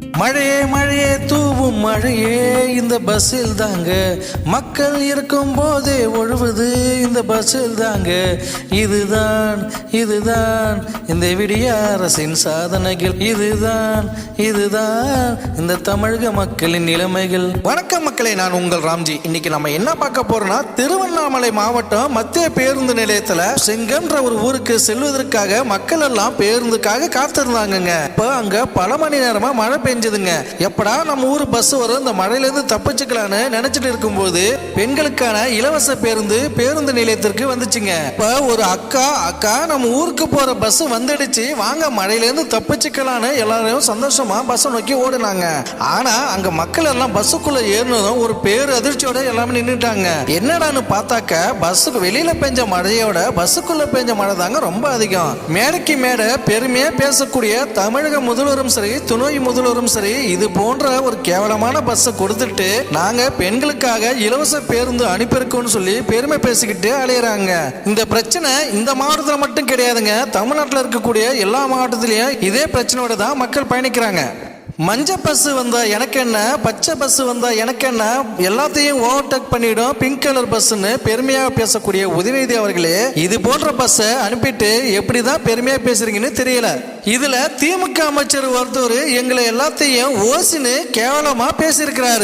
மழையே மழையே தூவும் மழையே இந்த பஸ்ஸில் தாங்க, மக்கள் இருக்கும் போதே ஒழுவது இந்த பஸ்ஸில் தாங்க. இதுதான் இதுதான் இந்த விடிய அரசின் சாதனைகள், இதுதான் இதுதான் இந்த தமிழக மக்களின் நிலைமைகள். வணக்கம் மக்களே, நான் உங்கள் ராம்ஜி. இன்னைக்கு நம்ம என்ன பார்க்க போறோம்னா, திருவண்ணாமலை மாவட்டம் மத்திய பேருந்து நிலையத்துல செங்கம்ன்ற ஒரு ஊருக்கு செல்வதற்காக மக்கள் எல்லாம் பேருந்துக்காக காத்திருந்தாங்க. இப்ப அங்க பல மணி நேரமா மழை பெஞ்சதுங்க. எப்படா நம்ம ஊர் பஸ் வரும், இந்த மழையில இருந்து தப்பிச்சுக்கலான்னு நினைச்சிட்டு இருக்கும்போது பெண்களுக்கான இலவச பேருந்து நிலையத்திற்கு வந்துச்சுங்க. இப்ப ஒரு அக்கா நம்ம ஊருக்கு போற பஸ் வந்துடுச்சு, வாங்க மழையில இருந்து தப்பிச்சுக்கலான்னு எல்லாரும் சந்தோஷமா பஸ் நோக்கி ஓடுனாங்க. ஆனா அங்க மக்கள் எல்லாம் பஸ்ஸுக்குள்ள ஏறினதும் ஒரு பேரு அதிர்ச்சியோட எல்லாமே நின்றுட்டாங்க. என்னடான்னு பார்த்தாக்க பஸ்ஸுக்கு வெளியில பெஞ்ச மழையோட பஸ்ஸுக்குள்ள பெஞ்ச மழை தாங்க ரொம்ப அதிகம். மேடைக்கு மேடை பெருமையா பேசக்கூடிய தமிழக முதல்வரும் சரி, துணை முதல்வரும் சரி, இது போன்ற ஒரு கேவலமான பஸ்ஸை கொடுத்துட்டு நாங்க பெண்களுக்காக இலவச பேருந்து அனுப்பியிருக்கோம்னு சொல்லி பெருமை பேசிக்கிட்டு அலையறாங்க. இந்த பிரச்சனை இந்த மாவட்டத்தில் மட்டும் கிடையாதுங்க, தமிழ்நாட்டில் இருக்கக்கூடிய எல்லா மாவட்டத்திலையும் இதே பிரச்சனையோட தான் மக்கள் பயணிக்கிறாங்க. மஞ்ச பஸ் வந்தா எனக்கு என்ன, பச்சை பஸ் வந்தா எனக்கு என்ன, எல்லாத்தையும் ஓவர்டேக் பண்ணிடும் பிங்க் கலர் பஸ்ன்னு பெருமையாக பேசக்கூடிய உதயநிதி அவர்களே, இது போன்ற பஸ்ஸை அனுப்பிட்டு எப்படிதான் பெருமையா பேசுறீங்கன்னு தெரியல. இதுல திமுக அமைச்சர் ஒருத்தர் எங்களை எல்லாத்தையும் ஓசின்னு கேவலமா பேசியிருக்கிறாரு.